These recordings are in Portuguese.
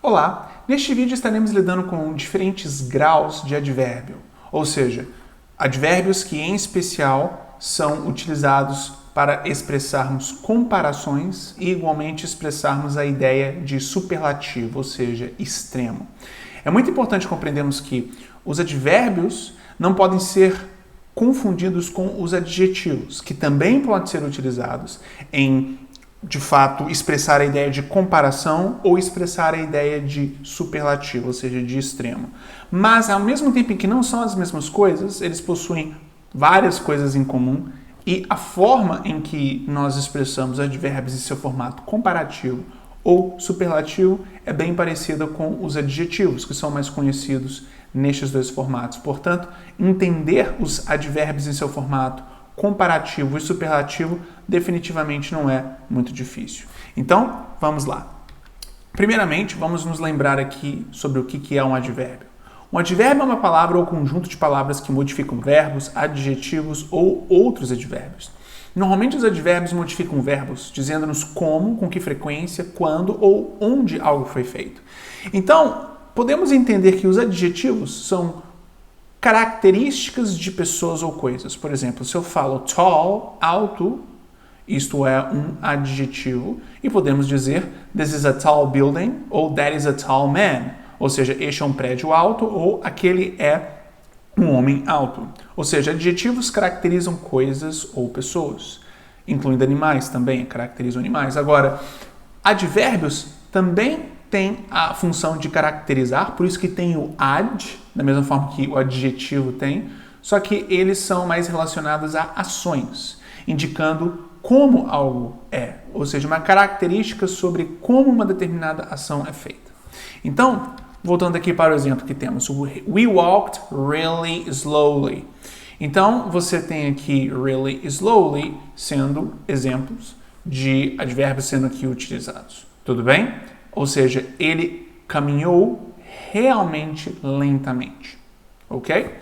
Olá! Neste vídeo estaremos lidando com diferentes graus de advérbio, ou seja, advérbios que em especial são utilizados para expressarmos comparações e igualmente expressarmos a ideia de superlativo, ou seja, extremo. É muito importante compreendermos que os advérbios não podem ser confundidos com os adjetivos, que também podem ser utilizados em, de fato, expressar a ideia de comparação ou expressar a ideia de superlativo, ou seja, de extremo. Mas, ao mesmo tempo que não são as mesmas coisas, eles possuem várias coisas em comum e a forma em que nós expressamos advérbios em seu formato comparativo ou superlativo é bem parecida com os adjetivos, que são mais conhecidos nestes dois formatos. Portanto, entender os advérbios em seu formato comparativo e superlativo definitivamente não é muito difícil. Então, vamos lá. Primeiramente, vamos nos lembrar aqui sobre o que é um advérbio. Um advérbio é uma palavra ou conjunto de palavras que modificam verbos, adjetivos ou outros advérbios. Normalmente os advérbios modificam verbos, dizendo-nos como, com que frequência, quando ou onde algo foi feito. Então, podemos entender que os adjetivos são características de pessoas ou coisas. Por exemplo, se eu falo tall, alto, isto é um adjetivo, e podemos dizer this is a tall building ou that is a tall man. Ou seja, este é um prédio alto ou aquele é um homem alto. Ou seja, adjetivos caracterizam coisas ou pessoas, incluindo animais também, caracterizam animais. Agora, advérbios também têm a função de caracterizar, por isso que tem o ad, da mesma forma que o adjetivo tem, só que eles são mais relacionados a ações, indicando como algo é, ou seja, uma característica sobre como uma determinada ação é feita. Então, voltando aqui para o exemplo que temos, we walked really slowly. Então, você tem aqui really slowly sendo exemplos de advérbios sendo aqui utilizados. Tudo bem? Ou seja, ele caminhou realmente lentamente. Ok?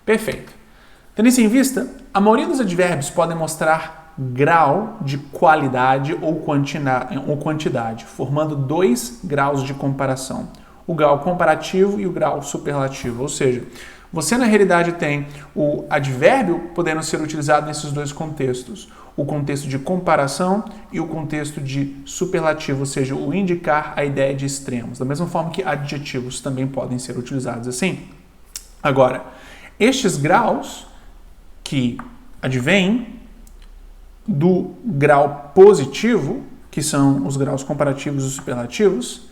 Perfeito. Tendo isso em vista, a maioria dos advérbios podem mostrar grau de qualidade ou quantidade, formando dois graus de comparação. O grau comparativo e o grau superlativo. Ou seja, você na realidade tem o advérbio podendo ser utilizado nesses dois contextos. O contexto de comparação e o contexto de superlativo, ou seja, o indicar a ideia de extremos. Da mesma forma que adjetivos também podem ser utilizados assim. Agora, estes graus que advêm do grau positivo, que são os graus comparativos e superlativos,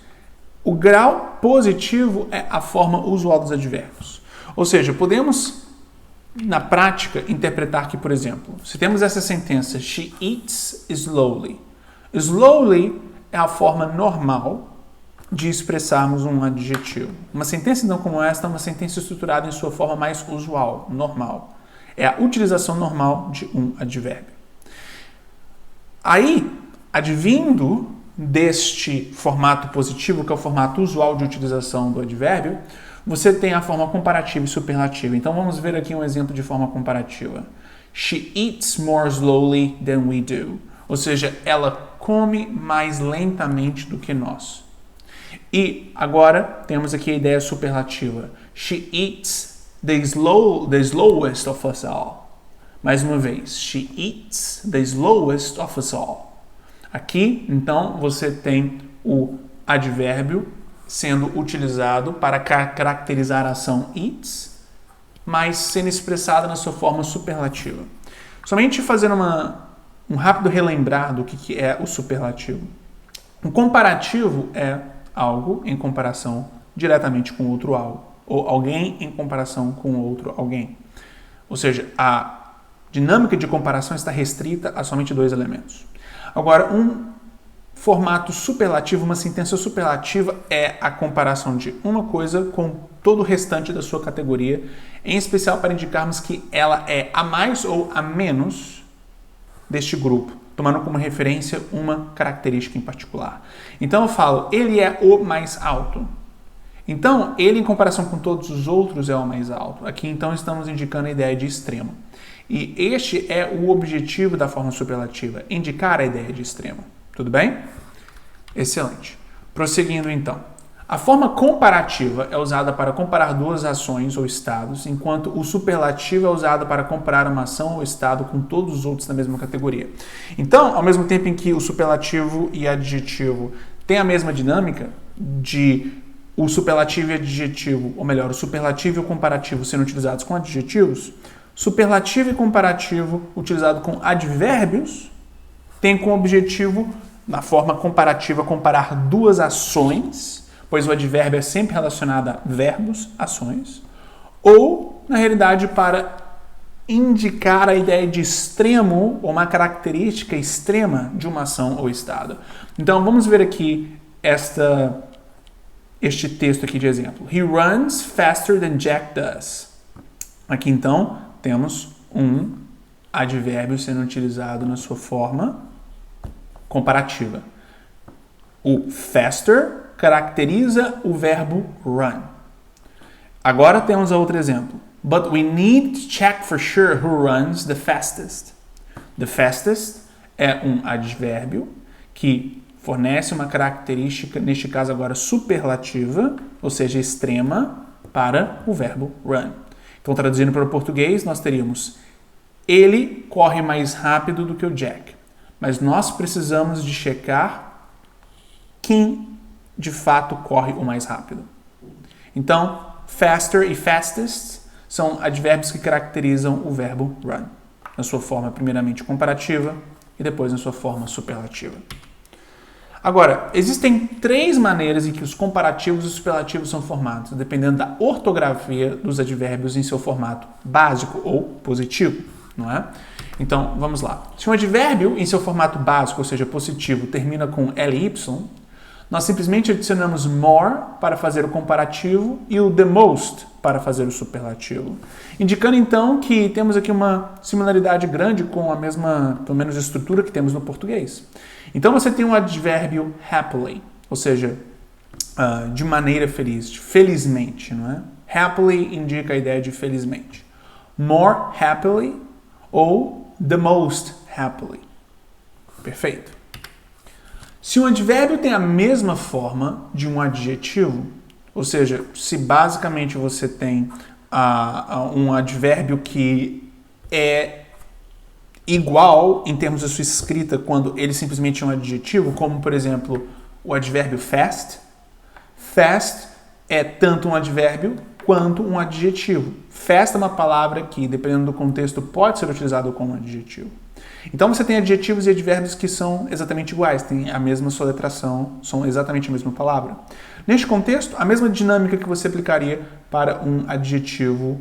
o grau positivo é a forma usual dos advérbios. Ou seja, podemos, na prática, interpretar que, por exemplo, se temos essa sentença, she eats slowly. Slowly é a forma normal de expressarmos um adjetivo. Uma sentença, então, como esta, é uma sentença estruturada em sua forma mais usual, normal. É a utilização normal de um advérbio. Aí, advindo deste formato positivo, que é o formato usual de utilização do advérbio, você tem a forma comparativa e superlativa. Então vamos ver aqui um exemplo de forma comparativa. She eats more slowly than we do. Ou seja, ela come mais lentamente do que nós. E agora temos aqui a ideia superlativa. She eats the slowest of us all. Mais uma vez, she eats the slowest of us all. Aqui, então, você tem o advérbio sendo utilizado para caracterizar a ação eats, mas sendo expressada na sua forma superlativa. Somente fazendo um rápido relembrar do que é o superlativo. O comparativo é algo em comparação diretamente com outro algo, ou alguém em comparação com outro alguém. Ou seja, a dinâmica de comparação está restrita a somente dois elementos. Agora, um formato superlativo, uma sentença superlativa é a comparação de uma coisa com todo o restante da sua categoria, em especial para indicarmos que ela é a mais ou a menos deste grupo, tomando como referência uma característica em particular. Então eu falo, ele é o mais alto. Então, ele em comparação com todos os outros é o mais alto. Aqui então estamos indicando a ideia de extremo. E este é o objetivo da forma superlativa, indicar a ideia de extremo. Tudo bem? Excelente. Prosseguindo então. A forma comparativa é usada para comparar duas ações ou estados, enquanto o superlativo é usado para comparar uma ação ou estado com todos os outros da mesma categoria. Então, ao mesmo tempo em que o superlativo e adjetivo têm a mesma dinâmica de o superlativo e adjetivo, ou melhor, o superlativo e o comparativo sendo utilizados com adjetivos, superlativo e comparativo utilizado com advérbios tem como objetivo, na forma comparativa, comparar duas ações, pois o advérbio é sempre relacionado a verbos, ações, ou, na realidade, para indicar a ideia de extremo ou uma característica extrema de uma ação ou estado. Então, vamos ver aqui este texto aqui de exemplo. He runs faster than Jack does. Aqui, então, temos um advérbio sendo utilizado na sua forma comparativa. O faster caracteriza o verbo run. Agora temos outro exemplo. But we need to check for sure who runs the fastest. The fastest é um advérbio que fornece uma característica, neste caso agora superlativa, ou seja, extrema, para o verbo run. Então, traduzindo para o português, nós teríamos: ele corre mais rápido do que o Jack. Mas nós precisamos de checar quem de fato corre o mais rápido. Então, faster e fastest são advérbios que caracterizam o verbo run, na sua forma primeiramente comparativa e depois na sua forma superlativa. Agora, existem três maneiras em que os comparativos e os superlativos são formados, dependendo da ortografia dos advérbios em seu formato básico ou positivo, não é? Então, vamos lá. Se um advérbio em seu formato básico, ou seja, positivo, termina com ly, nós simplesmente adicionamos more para fazer o comparativo e o the most para fazer o superlativo. Indicando, então, que temos aqui uma similaridade grande com a mesma, pelo menos, estrutura que temos no português. Então, você tem um advérbio happily, ou seja, de maneira feliz, felizmente, não é? Happily indica a ideia de felizmente. More happily ou the most happily. Perfeito. Se um advérbio tem a mesma forma de um adjetivo, ou seja, se basicamente você tem um advérbio que é igual em termos da sua escrita quando ele simplesmente é um adjetivo, como, por exemplo, o advérbio fast. Fast é tanto um advérbio quanto um adjetivo. Fast é uma palavra que, dependendo do contexto, pode ser utilizado como adjetivo. Então você tem adjetivos e advérbios que são exatamente iguais, têm a mesma soletração, são exatamente a mesma palavra. Neste contexto, a mesma dinâmica que você aplicaria para um adjetivo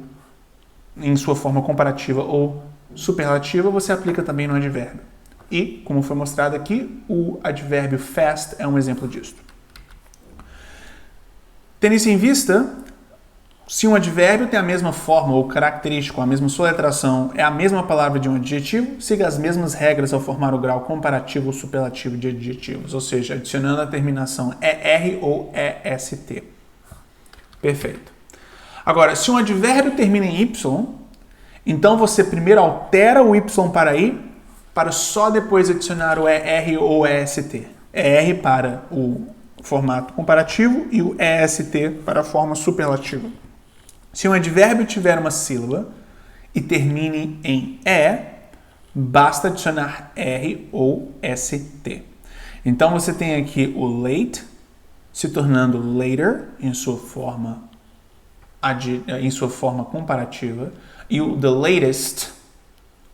em sua forma comparativa ou superlativa, você aplica também no advérbio. E, como foi mostrado aqui, o advérbio fast é um exemplo disso. Tendo isso em vista, se um advérbio tem a mesma forma ou característica, a mesma soletração, é a mesma palavra de um adjetivo, siga as mesmas regras ao formar o grau comparativo ou superlativo de adjetivos, ou seja, adicionando a terminação ER ou EST. Perfeito. Agora, se um advérbio termina em Y, então você primeiro altera o Y para I, para só depois adicionar o ER ou EST. ER para o formato comparativo e o EST para a forma superlativa. Se um advérbio tiver uma sílaba e termine em E, basta adicionar R ou ST. Então você tem aqui o late se tornando later em sua forma comparativa e o the latest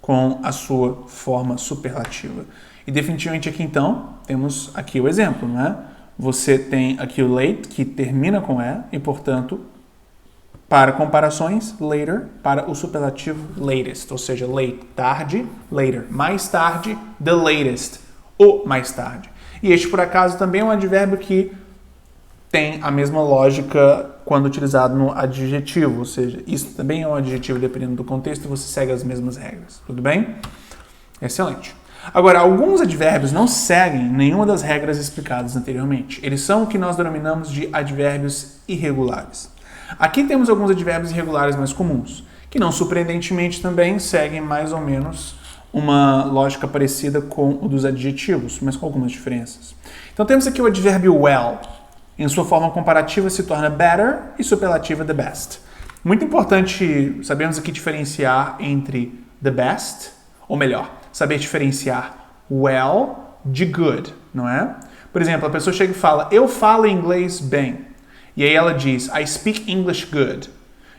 com a sua forma superlativa. E definitivamente aqui então temos aqui o exemplo, não é? Você tem aqui o late que termina com E e, portanto, para comparações, later, para o superlativo latest, ou seja, late, tarde, later, mais tarde, the latest, o mais tarde. E este, por acaso, também é um advérbio que tem a mesma lógica quando utilizado no adjetivo, ou seja, isso também é um adjetivo dependendo do contexto e você segue as mesmas regras. Tudo bem? Excelente. Agora, alguns advérbios não seguem nenhuma das regras explicadas anteriormente. Eles são o que nós denominamos de advérbios irregulares. Aqui temos alguns advérbios irregulares mais comuns, que não surpreendentemente também seguem mais ou menos uma lógica parecida com o dos adjetivos, mas com algumas diferenças. Então temos aqui o advérbio well. Em sua forma comparativa se torna better e superlativa the best. Muito importante sabermos aqui diferenciar entre the best, ou melhor, saber diferenciar well de good, não é? Por exemplo, a pessoa chega e fala, eu falo inglês bem. E aí ela diz, I speak English good.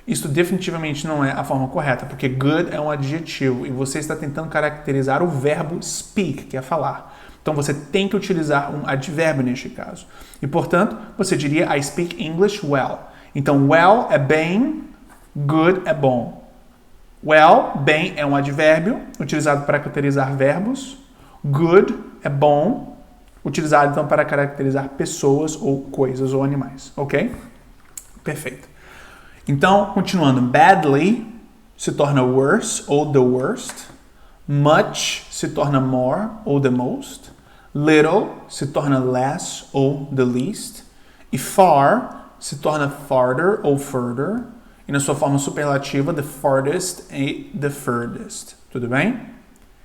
Isso definitivamente não é a forma correta, porque good é um adjetivo e você está tentando caracterizar o verbo speak, que é falar. Então você tem que utilizar um advérbio neste caso. E portanto, você diria I speak English well. Então well é bem, good é bom. Well, bem, é um advérbio utilizado para caracterizar verbos. Good é bom, utilizado então para caracterizar pessoas ou coisas ou animais, ok? Perfeito. Então, continuando, badly se torna worse ou the worst. Much se torna more ou the most. Little se torna less ou the least. E far se torna farther ou further. E na sua forma superlativa, the farthest e the furthest. Tudo bem?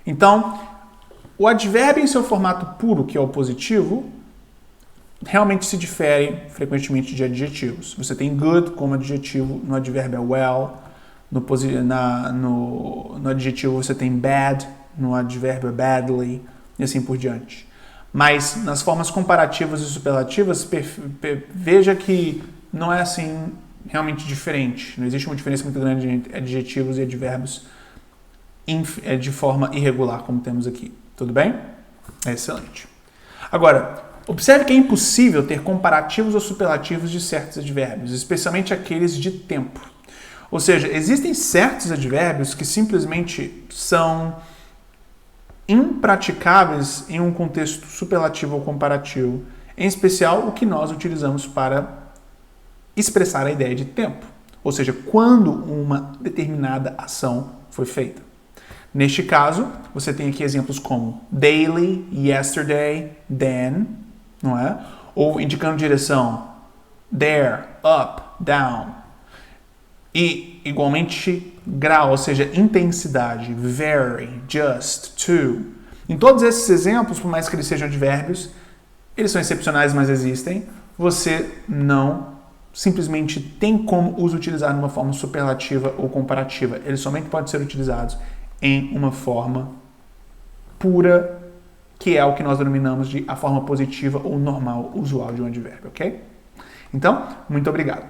Então, o advérbio em seu formato puro, que é o positivo, realmente se difere frequentemente de adjetivos. Você tem good como adjetivo, no advérbio é well, no adjetivo você tem bad, no advérbio é badly, e assim por diante. Mas nas formas comparativas e superlativas, veja que não é assim realmente diferente. Não existe uma diferença muito grande entre adjetivos e advérbios de forma irregular, como temos aqui. Tudo bem? Excelente. Agora, observe que é impossível ter comparativos ou superlativos de certos advérbios, especialmente aqueles de tempo. Ou seja, existem certos advérbios que simplesmente são impraticáveis em um contexto superlativo ou comparativo, em especial o que nós utilizamos para expressar a ideia de tempo, ou seja, quando uma determinada ação foi feita. Neste caso, você tem aqui exemplos como daily, yesterday, then, não é? Ou indicando direção, there, up, down. E, igualmente, grau, ou seja, intensidade, very, just, to. Em todos esses exemplos, por mais que eles sejam advérbios, eles são excepcionais, mas existem, você não simplesmente tem como os utilizar numa forma superlativa ou comparativa. Eles somente podem ser utilizados em uma forma pura, que é o que nós denominamos de a forma positiva ou normal usual de um advérbio, ok? Então, muito obrigado.